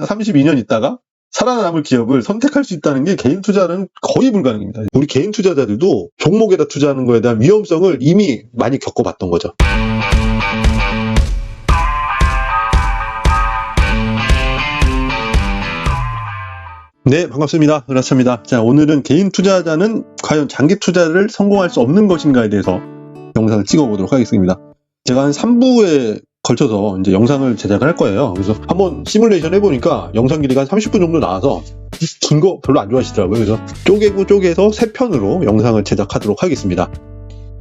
32년 있다가 살아남을 기업을 선택할 수 있다는 게 개인 투자는 거의 불가능입니다. 우리 개인 투자자들도 종목에다 투자하는 거에 대한 위험성을 이미 많이 겪어봤던 거죠. 네, 반갑습니다. 은하차입니다. 자, 오늘은 개인 투자자는 과연 장기 투자를 성공할 수 없는 것인가에 대해서 영상을 찍어보도록 하겠습니다. 제가 한 3부에 걸쳐서 이제 영상을 제작을 할 거예요. 그래서 한번 시뮬레이션 해보니까 영상 길이가 한 30분 정도 나와서 긴 거 별로 안 좋아하시더라고요. 그래서 쪼개서 3편으로 영상을 제작하도록 하겠습니다.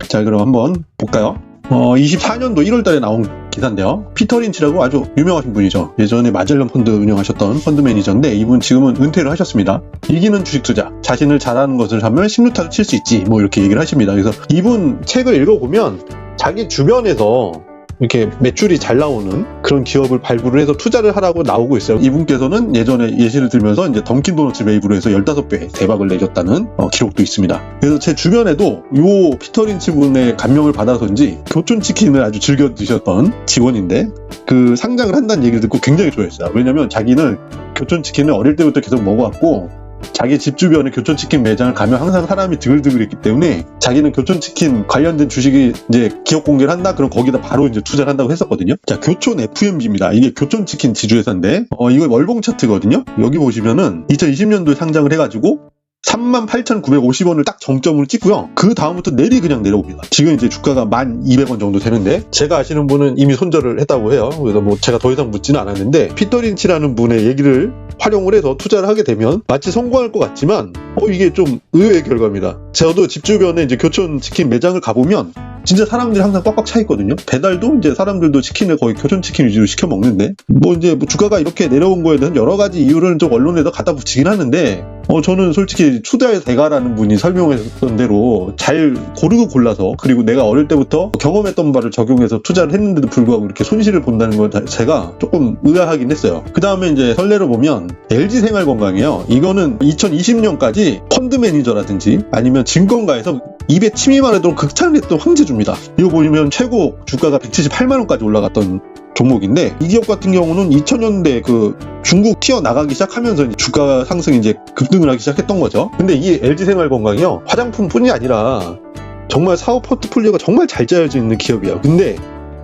자, 그럼 한번 볼까요? 24년도 1월달에 나온 기사인데요. 피터 린치라고 아주 유명하신 분이죠. 예전에 마젤런 펀드 운영하셨던 펀드 매니저인데 이분 지금은 은퇴를 하셨습니다. 이기는 주식 투자, 자신을 잘하는 것을 하면 16타를 칠 수 있지, 뭐 이렇게 얘기를 하십니다. 그래서 이분 책을 읽어보면 자기 주변에서 이렇게 매출이 잘 나오는 그런 기업을 발굴을 해서 투자를 하라고 나오고 있어요. 이분께서는 예전에 예시를 들면서 이제 던킨 도너츠 매입으로 해서 15배 대박을 내셨다는 기록도 있습니다. 그래서 제 주변에도 요 피터 린치 분의 감명을 받아서인지 교촌치킨을 아주 즐겨 드셨던 직원인데 그 상장을 한다는 얘기를 듣고 굉장히 좋아했어요. 왜냐면 자기는 교촌치킨을 어릴 때부터 계속 먹어왔고 자기 집 주변에 교촌치킨 매장을 가면 항상 사람이 드글드글했기 때문에 자기는 교촌치킨 관련된 주식이 이제 기업 공개를 한다? 그럼 거기다 바로 이제 투자를 한다고 했었거든요. 자, 교촌 FMB입니다. 이게 교촌치킨 지주회사인데, 이거 월봉 차트거든요. 여기 보시면은 2020년도에 상장을 해가지고 38,950원을 딱 정점으로 찍고요. 그 다음부터 그냥 내려옵니다. 지금 이제 주가가 1,200원 정도 되는데 제가 아시는 분은 이미 손절을 했다고 해요. 그래서 뭐 제가 더 이상 묻지는 않았는데 피터 린치라는 분의 얘기를 활용을 해서 투자를 하게 되면 마치 성공할 것 같지만 이게 좀 의외의 결과입니다. 저도 집 주변에 이제 교촌치킨 매장을 가보면 진짜 사람들이 항상 꽉꽉 차 있거든요. 배달도 이제 사람들도 치킨을 거의 교촌치킨 위주로 시켜 먹는데 이제 주가가 이렇게 내려온 거에 대한 여러 가지 이유를 좀 언론에다 갖다 붙이긴 하는데 저는 솔직히 투자의 대가라는 분이 설명했던 대로 잘 고르고 골라서 그리고 내가 어릴 때부터 경험했던 바를 적용해서 투자를 했는데도 불구하고 이렇게 손실을 본다는 건 제가 조금 의아하긴 했어요. 그 다음에 이제 선례로 보면 LG생활건강이에요. 이거는 2020년까지 펀드 매니저라든지 아니면 증권가에서 입에 침이만 해도 극찬을 했던 황제주입니다. 이거 보시면 최고 주가가 178만원까지 올라갔던 종목인데 이 기업 같은 경우는 2000년대 그 중국 튀어나가기 시작하면서 주가 상승이 이제 급등을 하기 시작했던 거죠. 근데 이 LG생활건강이요, 화장품뿐이 아니라 정말 사업 포트폴리오가 정말 잘 짜여져 있는 기업이에요. 근데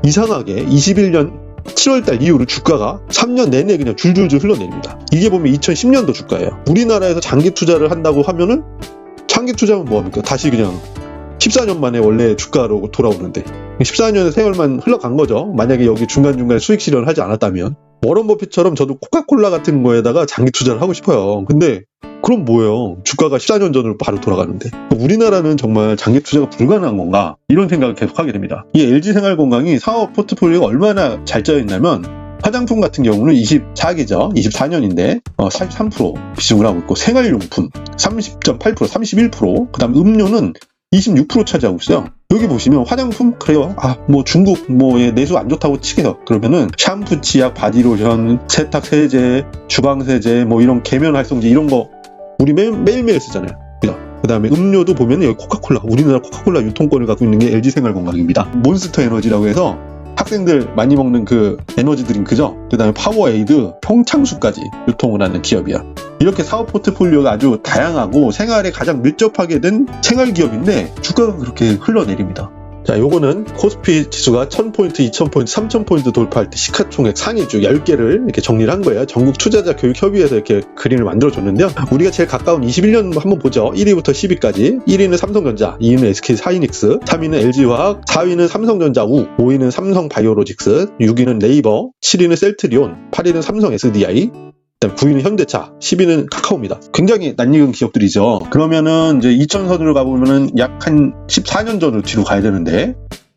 이상하게 21년 7월달 이후로 주가가 3년 내내 그냥 줄줄줄 흘러내립니다. 이게 보면 2010년도 주가예요. 우리나라에서 장기 투자를 한다고 하면은 장기 투자는 뭐합니까? 다시 그냥 14년 만에 원래 주가로 돌아오는데 14년의 세월만 흘러간 거죠. 만약에 여기 중간중간에 수익 실현을 하지 않았다면. 워런 버핏처럼 저도 코카콜라 같은 거에다가 장기 투자를 하고 싶어요. 근데 그럼 뭐예요? 주가가 14년 전으로 바로 돌아가는데. 우리나라는 정말 장기 투자가 불가능한 건가? 이런 생각을 계속 하게 됩니다. 이 LG생활건강이 사업 포트폴리오가 얼마나 잘 짜여 있냐면 화장품 같은 경우는 24기죠. 24년인데 43% 비중을 하고 있고 생활용품 30.8%, 31%, 그 다음 음료는 26% 차지하고 있어요. 여기 보시면 화장품 그래요. 뭐 중국 뭐에 내수 안 좋다고 치게요. 그러면은 샴푸, 치약, 바디로션, 세탁 세제, 주방 세제, 뭐 이런 계면 활성제 이런 거 우리 매일매일 쓰잖아요. 그 다음에 음료도 보면 여기 코카콜라, 우리나라 코카콜라 유통권을 갖고 있는 게 LG생활건강입니다. 몬스터 에너지라고 해서 학생들 많이 먹는 그 에너지 드링크죠. 그 다음에 파워에이드, 평창수까지 유통을 하는 기업이야. 이렇게 사업 포트폴리오가 아주 다양하고 생활에 가장 밀접하게 된 생활기업인데 주가가 그렇게 흘러내립니다. 자, 요거는 코스피 지수가 1000포인트, 2000포인트, 3000포인트 돌파할 때 시가총액 상위주 10개를 이렇게 정리를 한 거예요. 전국 투자자 교육협의회에서 이렇게 그림을 만들어줬는데요. 우리가 제일 가까운 21년 한번 보죠. 1위부터 10위까지. 1위는 삼성전자, 2위는 SK하이닉스, 3위는 LG화학, 4위는 삼성전자 우, 5위는 삼성바이오로직스, 6위는 네이버, 7위는 셀트리온, 8위는 삼성 SDI, 9위는 현대차, 10위는 카카오입니다. 굉장히 낯익은 기업들이죠. 그러면은 이제 2000선으로 가보면은 약 한 14년 전으로 뒤로 가야 되는데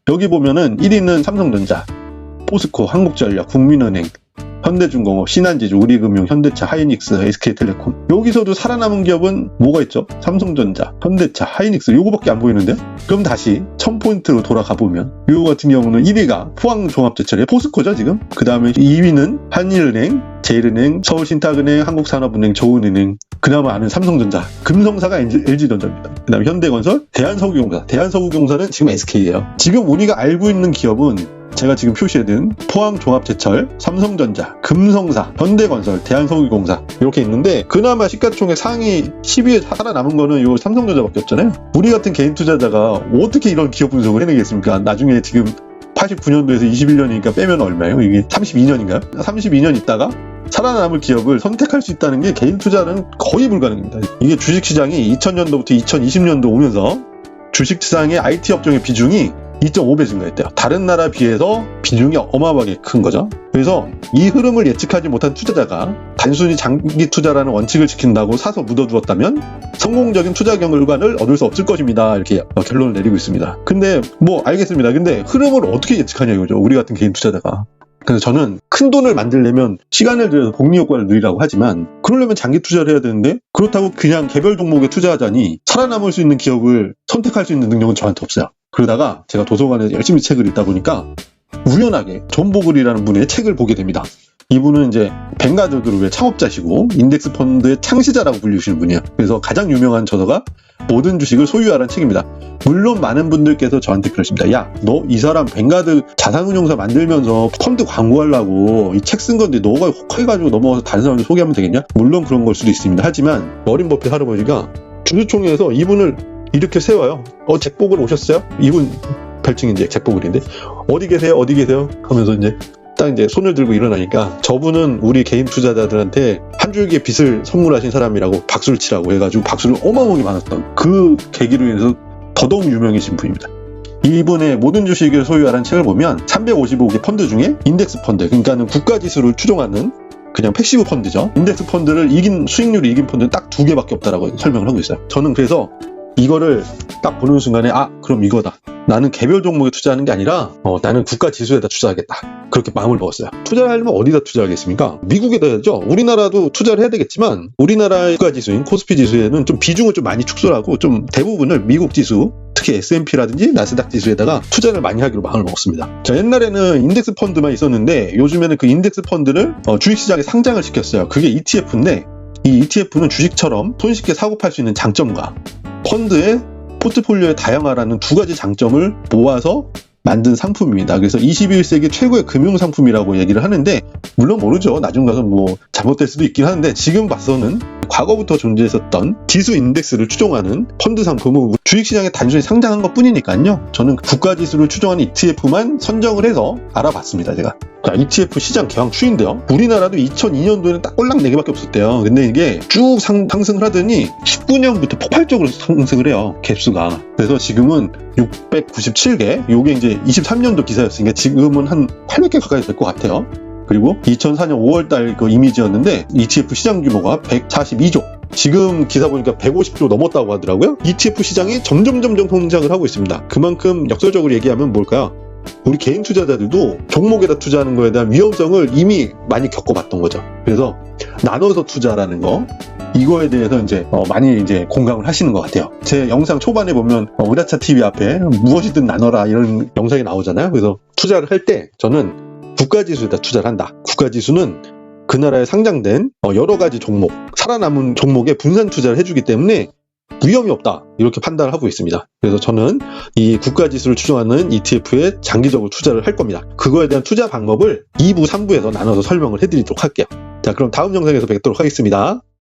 여기 보면은 1위는 삼성전자, 포스코, 한국전력, 국민은행, 현대중공업, 신한지주, 우리금융, 현대차, 하이닉스, SK텔레콤. 여기서도 살아남은 기업은 뭐가 있죠? 삼성전자, 현대차, 하이닉스 요거밖에 안 보이는데요? 그럼 다시 1000포인트로 돌아가 보면 요거 같은 경우는 1위가 포항종합제철의 포스코죠 지금? 그 다음에 2위는 한일은행, 제일은행, 서울신탁은행, 한국산업은행, 조은은행, 그나마 아는 삼성전자, 금성사가 LG전자입니다. 그 다음에 현대건설, 대한석유공사. 대한석유공사는 지금 SK예요. 지금 우리가 알고 있는 기업은 제가 지금 표시해둔 포항종합제철, 삼성전자, 금성사, 현대건설, 대한석유공사 이렇게 있는데 그나마 시가총액 상위 10위에 살아남은 거는 이 삼성전자밖에 없잖아요. 우리 같은 개인 투자자가 어떻게 이런 기업 분석을 해내겠습니까? 나중에 지금 89년도에서 21년이니까 빼면 얼마예요? 이게 32년인가요? 32년 있다가 살아남을 기업을 선택할 수 있다는 게 개인 투자는 거의 불가능합니다. 이게 주식시장이 2000년도부터 2020년도 오면서 주식시장의 IT 업종의 비중이 2.5배 증가했대요. 다른 나라 비해서 비중이 어마어마하게 큰 거죠. 그래서 이 흐름을 예측하지 못한 투자자가 단순히 장기 투자라는 원칙을 지킨다고 사서 묻어두었다면 성공적인 투자 결과를 얻을 수 없을 것입니다. 이렇게 결론을 내리고 있습니다. 근데 뭐 알겠습니다. 근데 흐름을 어떻게 예측하냐 이거죠. 우리 같은 개인 투자자가. 그래서 저는 큰 돈을 만들려면 시간을 들여서 복리 효과를 누리라고 하지만 그러려면 장기 투자를 해야 되는데 그렇다고 그냥 개별 종목에 투자하자니 살아남을 수 있는 기업을 선택할 수 있는 능력은 저한테 없어요. 그러다가 제가 도서관에서 열심히 책을 읽다 보니까 우연하게 존 보글이라는 분의 책을 보게 됩니다. 이분은 이제 뱅가드 그룹의 창업자시고 인덱스 펀드의 창시자라고 불리시는 분이에요. 그래서 가장 유명한 저서가 모든 주식을 소유하라는 책입니다. 물론 많은 분들께서 저한테 그러십니다. 야, 너 이 사람 뱅가드 자산운용사 만들면서 펀드 광고하려고 이 책 쓴 건데 너가 혹해가지고 넘어가서 다른 사람들 소개하면 되겠냐? 물론 그런 걸 수도 있습니다. 하지만 워린 버핏 할아버지가 주주총회에서 이분을 이렇게 세워요. 잭보글 오셨어요? 이분 별칭이 이제 잭보글인데 어디 계세요? 어디 계세요? 하면서 이제 딱 이제 손을 들고 일어나니까 저분은 우리 개인 투자자들한테 한 줄기의 빚을 선물하신 사람이라고 박수를 치라고 해가지고 박수를 어마어마하게 많았던 그 계기로 인해서 더더욱 유명해진 분입니다. 이분의 모든 주식을 소유하라는 책을 보면 355개 펀드 중에 인덱스 펀드, 그러니까는 국가지수를 추종하는 그냥 패시브 펀드죠. 인덱스 펀드를 수익률이 이긴 펀드는 딱 2개밖에 없다라고 설명을 하고 있어요. 저는 그래서 이거를 딱 보는 순간에 그럼 이거다. 나는 개별 종목에 투자하는 게 아니라 나는 국가 지수에다 투자하겠다. 그렇게 마음을 먹었어요. 투자를 하려면 어디다 투자하겠습니까? 미국에다 해야죠. 우리나라도 투자를 해야 되겠지만 우리나라의 국가 지수인 코스피 지수에는 좀 비중을 좀 많이 축소하고 좀 대부분을 미국 지수, 특히 S&P라든지 나스닥 지수에다가 투자를 많이 하기로 마음을 먹었습니다. 자, 옛날에는 인덱스 펀드만 있었는데 요즘에는 그 인덱스 펀드를 주식시장에 상장을 시켰어요. 그게 ETF인데 이 ETF는 주식처럼 손쉽게 사고 팔 수 있는 장점과 펀드의 포트폴리오의 다양화라는 두 가지 장점을 모아서 만든 상품입니다. 그래서 21세기 최고의 금융상품이라고 얘기를 하는데 물론 모르죠. 나중 가서 뭐 잘못될 수도 있긴 하는데 지금 봐서는 과거부터 존재했었던 지수 인덱스를 추종하는 펀드 상품은 주식시장에 단순히 상장한 것 뿐이니까요. 저는 국가지수를 추종하는 ETF만 선정을 해서 알아봤습니다. 제가. 자, ETF 시장 개방 추인데요. 우리나라도 2002년도에는 딱 꼴랑 4개밖에 없었대요. 근데 이게 쭉 상승을 하더니 19년부터 폭발적으로 상승을 해요. 갭수가. 그래서 지금은 697개. 요게 이제 23년도 기사였으니까 지금은 한 800개 가까이 될 것 같아요. 그리고 2004년 5월달 그 이미지였는데 ETF 시장 규모가 142조. 지금 기사 보니까 150조 넘었다고 하더라고요. ETF 시장이 점점 성장을 하고 있습니다. 그만큼 역설적으로 얘기하면 뭘까요? 우리 개인 투자자들도 종목에다 투자하는 거에 대한 위험성을 이미 많이 겪어봤던 거죠. 그래서 나눠서 투자라는 거, 이거에 대해서 이제 많이 이제 공감을 하시는 것 같아요. 제 영상 초반에 보면 으라차 TV 앞에 무엇이든 나눠라 이런 영상이 나오잖아요. 그래서 투자를 할 때 저는 국가지수에다 투자를 한다. 국가지수는 그 나라에 상장된 여러 가지 종목, 살아남은 종목에 분산 투자를 해주기 때문에 위험이 없다 이렇게 판단을 하고 있습니다. 그래서 저는 이 국가지수를 추종하는 ETF에 장기적으로 투자를 할 겁니다. 그거에 대한 투자 방법을 2부, 3부에서 나눠서 설명을 해드리도록 할게요. 자, 그럼 다음 영상에서 뵙도록 하겠습니다.